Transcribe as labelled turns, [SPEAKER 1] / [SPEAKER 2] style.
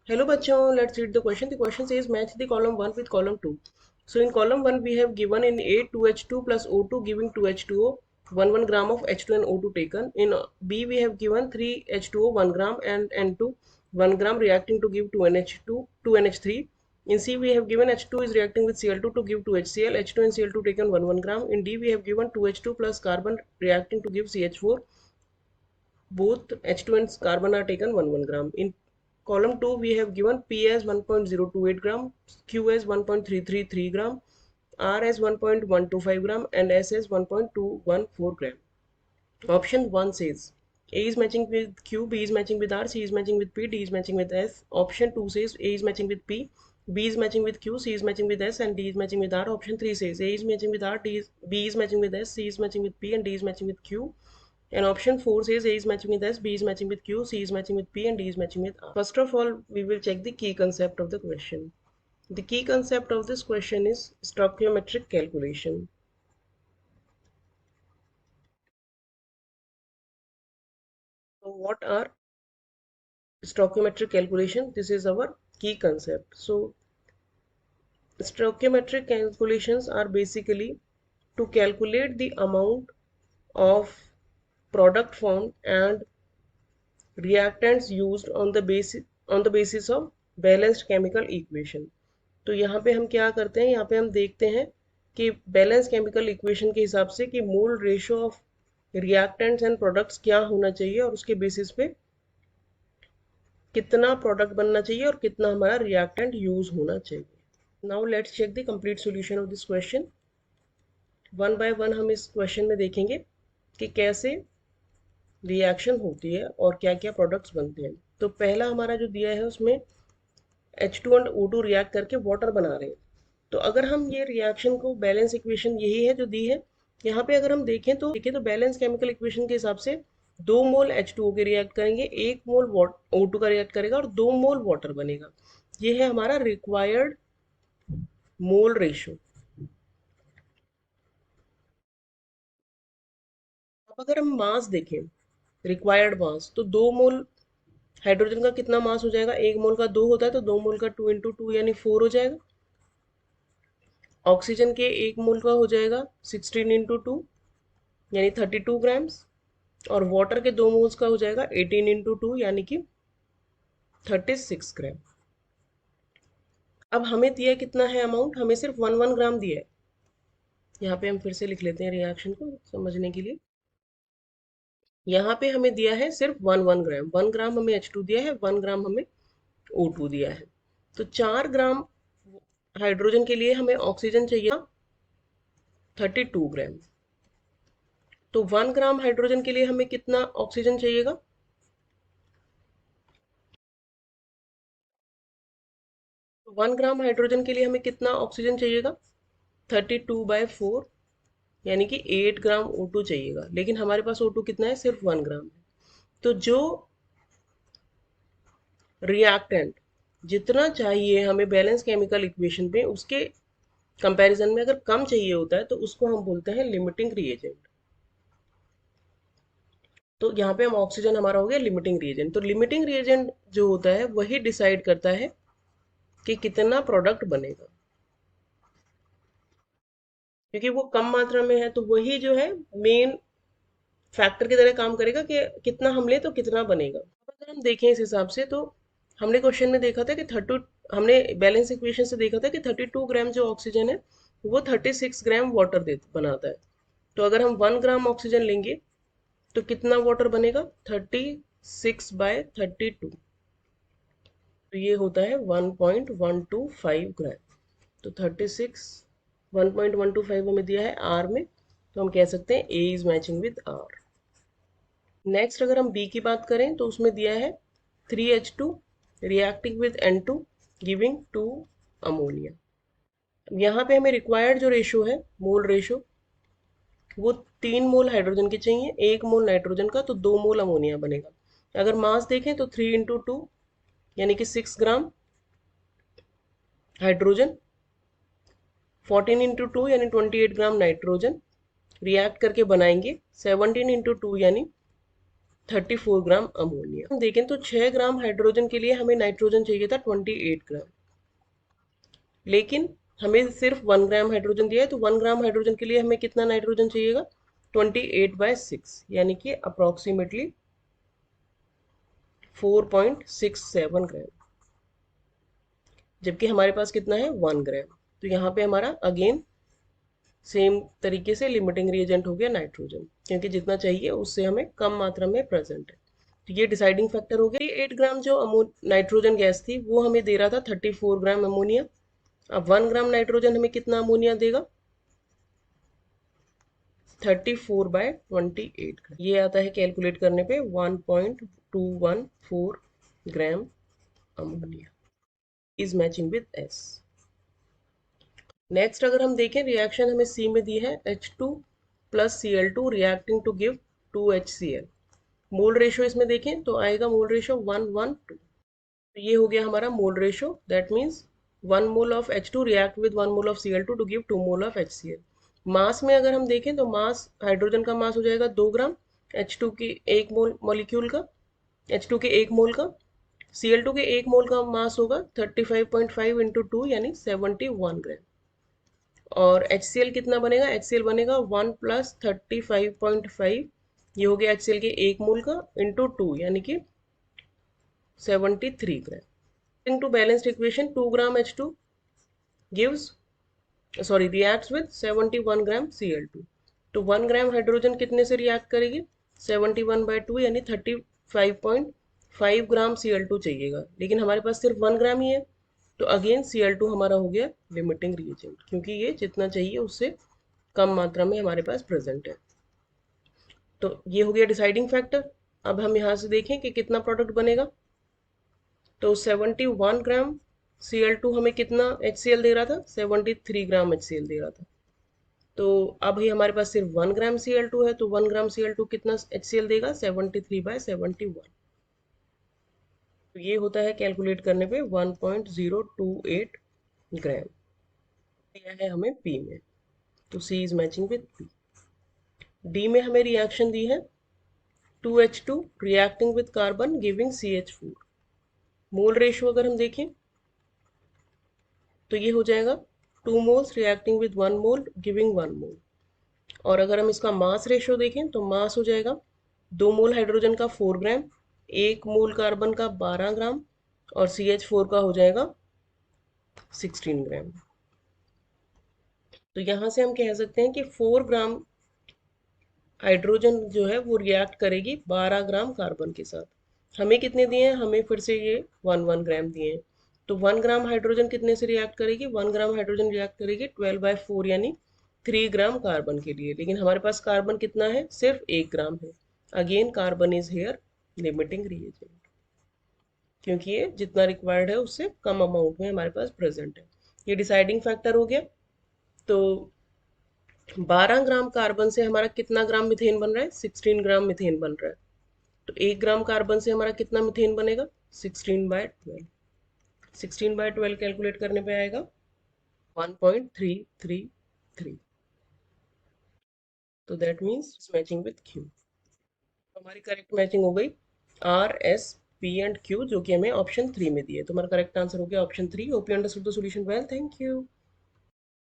[SPEAKER 1] Hello bachon, let's read the question. The question says match the column 1 with column 2. So in column 1 we have given in A 2H2 plus O2 giving 2H2O, 1 gram of H2 and O2 taken. In B we have given 3H2O 1 gram and N2 1 gram reacting to give 2NH2 2NH3. In C we have given H2 is reacting with Cl2 to give 2HCl, H2 and Cl2 taken 1 gram. In D we have given 2H2 plus carbon reacting to give CH4. Both H2 and carbon are taken 1 gram. In column 2 we have given P as 1.028 gram, Q as 1.333 gram, R as 1.125 gram and S as 1.214 gram. Option 1 says A is matching with Q, B is matching with R, C is matching with P, D is matching with S. Option 2 says A is matching with P, B is matching with Q, C is matching with S and D is matching with R. Option 3 says A is matching with R, B is matching with S, C is matching with P and D is matching with Q. And option 4 says A is matching with S, B is matching with Q, C is matching with P and D is matching with R. First of all, we will check the key concept of the question. The key concept of this question is stoichiometric calculation. So what are stoichiometric calculation? This is our key concept. So stoichiometric calculations are basically to calculate the amount of product formed and reactants used on the basis of balanced chemical equation. तो यहाँ पे हम क्या करते हैं, यहाँ पे हम देखते हैं कि बैलेंस केमिकल इक्वेशन के हिसाब से कि mole ratio of reactants and products क्या होना चाहिए और उसके बेसिस पे कितना प्रोडक्ट बनना चाहिए और कितना हमारा रिएक्टेंट यूज होना चाहिए. Now let's check the complete solution of this question. One by one हम इस क्वेश्चन में देखेंगे कि कैसे रिएक्शन होती है और क्या क्या प्रोडक्ट्स बनते हैं. तो पहला हमारा जो दिया है उसमें H2 एंड O2 रिएक्ट करके वाटर बना रहे हैं. तो अगर हम ये रिएक्शन को बैलेंस इक्वेशन यही है जो दी है, यहाँ पे अगर हम देखें तो बैलेंस केमिकल इक्वेशन के हिसाब से 2 मोल H2O के रिएक्ट करेंगे, 1 मोल O2 का रिएक्ट करेगा और 2 मोल वाटर बनेगा. ये है हमारा रिक्वायर्ड मोल रेशो. अब अगर हम मास देखें, रिक्वायर्ड मास, तो 2 मोल हाइड्रोजन का कितना मास हो जाएगा, 1 मोल का 2 होता है तो 2 मोल का 2 × 2 यानी 4 हो जाएगा. ऑक्सीजन के 1 मोल का हो जाएगा 16 × 2 यानी 32 ग्राम्स और वाटर के 2 मोल्स का हो जाएगा 18 × 2 यानी कि 36 ग्राम. अब हमें दिया कितना है अमाउंट, हमें सिर्फ 1 ग्राम दिया है. यहाँ पे हम फिर से लिख लेते हैं रिएक्शन को समझने के लिए. यहाँ पे हमें दिया है सिर्फ 1 ग्राम. 1 ग्राम हमें H2 दिया है, 1 ग्राम हमें O2 दिया है. तो 4 ग्राम हाइड्रोजन के लिए हमें ऑक्सीजन चाहिए 32 ग्राम. तो 1 ग्राम हाइड्रोजन के लिए हमें कितना ऑक्सीजन चाहिएगा, तो 1 ग्राम हाइड्रोजन के लिए हमें कितना ऑक्सीजन चाहिएगा, 32/4 यानी कि 8 ग्राम O2 चाहिएगा. लेकिन हमारे पास O2 कितना है, सिर्फ 1 ग्राम है. तो जो रिएक्टेंट जितना चाहिए हमें बैलेंस केमिकल इक्वेशन पे, उसके कंपैरिजन में अगर कम चाहिए होता है तो उसको हम बोलते हैं लिमिटिंग रिएजेंट. तो यहाँ पे हम ऑक्सीजन हमारा हो गया लिमिटिंग रिएजेंट. तो लिमिटिंग रिएजेंट जो होता है वही डिसाइड करता है कि कितना प्रोडक्ट बनेगा. क्योंकि वो कम मात्रा में है तो वही जो है मेन फैक्टर की तरह काम करेगा कि कितना हम ले तो कितना बनेगा. अगर हम देखें इस हिसाब से तो हमने क्वेश्चन में देखा था कि 30, हमने बैलेंस इक्वेशन से देखा था कि 32 ग्राम जो ऑक्सीजन है वो 36 ग्राम वाटर बनाता है. तो अगर हम 1 ग्राम ऑक्सीजन लेंगे तो कितना वाटर बनेगा, 36/32. तो ये होता है 1.125 ग्राम. तो 36 1.125 हमें दिया है आर में, तो हम कह सकते हैं A is matching with R. Next अगर हम बी की बात करें तो उसमें दिया है 3H2 reacting with N2 giving 2 ammonia. यहाँ पे हमें रिक्वायर्ड जो रेशो है मोल रेशो, वो 3 मोल हाइड्रोजन के चाहिए, 1 मोल नाइट्रोजन का, तो 2 मोल अमोनिया बनेगा. अगर मास देखें तो 3 × 2 यानी कि 6 ग्राम हाइड्रोजन, 14 × 2 यानी 28 ग्राम नाइट्रोजन रिएक्ट करके बनाएंगे 17 × 2 यानी 34 ग्राम अमोनिया। हम देखें तो 6 ग्राम हाइड्रोजन के लिए हमें नाइट्रोजन चाहिए था 28 ग्राम, लेकिन हमें सिर्फ 1 ग्राम हाइड्रोजन दिया है, तो 1 ग्राम हाइड्रोजन के लिए हमें कितना नाइट्रोजन चाहिएगा, 28/6, यानी कि अप्रोक्सीमेटली 4.67 ग्राम, जबकि हमारे पास कितना है 1 ग्राम। तो यहाँ पे हमारा अगेन सेम तरीके से लिमिटिंग रिएजेंट हो गया नाइट्रोजन, क्योंकि जितना चाहिए उससे हमें कम मात्रा में प्रेजेंट है। तो ये डिसाइडिंग फैक्टर हो गया। 8 ग्राम जो नाइट्रोजन गैस थी वो हमें दे रहा था 34 ग्राम अमोनिया। अब 1 ग्राम नाइट्रोजन हमें कितना अमोनिया देगा, 34/28 ग्राम। ये आता है कैलकुलेट करने पे 1.214 gram ammonia is matching with S. Next अगर हम देखें, रिएक्शन हमें सी में दी है H2 plus Cl2 reacting to give 2HCl। Mole ratio इसमें देखें तो आएगा मोल रेशो 1:1:2। तो ये हो गया हमारा mole ratio, that means 1 mole of H2 react with 1 mole of Cl2 to give 2 mole of HCl। Mass में अगर हम देखें तो मास, हाइड्रोजन का मास हो जाएगा 2 ग्राम, H2 की 1 मोल मॉलिक्यूल का, H2 के 1 मोल का, Cl2 के 1 मोल का मास होगा 35.5 इंटू 2 यानी 71 ग्राम। और HCl कितना बनेगा, HCl बनेगा 1 प्लस 35.5, ये हो गया HCl के 1 मोल का इंटू 2 यानी कि 73 ग्राम। टू बैलेंस्ड इक्वेशन 2 ग्राम H2 गिव्स रिएक्ट्स विद 71 ग्राम Cl2। तो 1 ग्राम हाइड्रोजन कितने से रिएक्ट करेगी, 71/2 यानी 35.5 ग्राम Cl2 चाहिएगा, लेकिन हमारे पास सिर्फ 1 ग्राम ही है। तो अगेन Cl2 हमारा हो गया लिमिटिंग रिएजेंट, क्योंकि ये जितना चाहिए उससे कम मात्रा में हमारे पास प्रेजेंट है। तो ये हो गया डिसाइडिंग फैक्टर। अब हम यहाँ से देखें कि कितना प्रोडक्ट बनेगा। तो 71 ग्राम Cl2 हमें कितना HCl दे रहा था, 73 ग्राम HCl दे रहा था। तो अब ही हमारे पास सिर्फ 1 ग्राम Cl2 है, तो 1 ग्राम Cl2 कितना HCl देगा, 73/71। तो ये होता है कैलकुलेट करने पे 1.028 ग्राम। दिया है हमें पी में, तो C is matching with P. D में हमें रिएक्शन दी है 2H2 reacting with carbon giving CH4। Mole ratio अगर हम देखें तो ये हो जाएगा 2 moles reacting with 1 mole giving 1 mole. और अगर हम इसका मास रेशो देखें तो मास हो जाएगा 2 मोल हाइड्रोजन का 4 ग्राम, 1 मोल कार्बन का 12 ग्राम और CH4 का हो जाएगा 16 ग्राम। तो यहाँ से हम कह सकते हैं कि 4 ग्राम हाइड्रोजन जो है वो रिएक्ट करेगी 12 ग्राम कार्बन के साथ। हमें कितने दिए हैं, हमें फिर से ये 1 ग्राम दिए हैं। तो 1 ग्राम हाइड्रोजन कितने से रिएक्ट करेगी, 1 ग्राम हाइड्रोजन रिएक्ट करेगी 12/4 यानी 3 ग्राम कार्बन के लिए, लेकिन हमारे पास कार्बन कितना है, सिर्फ 1 ग्राम है। Again carbon is here limiting reagent, क्योंकि ये जितना रिक्वायर्ड है उससे कम अमाउंट में हमारे पास प्रेजेंट है। ये डिसाइडिंग फैक्टर हो गया। तो 12 ग्राम कार्बन से हमारा कितना ग्राम मिथेन बन रहा है, 16 ग्राम मिथेन बन रहा है। तो 1 ग्राम कार्बन से हमारा कितना मिथेन बनेगा, 16/12। 16/12 कैलकुलेट करने पे आएगा 1.333। तो that means matching with Q. हमारी करेक्ट मैचिंग हो गई R, S, P and Q, जो कि हमें ऑप्शन 3 में दी है। तो हमारा करेक्ट आंसर हो गया option 3। Hope you understood the solution well, thank you.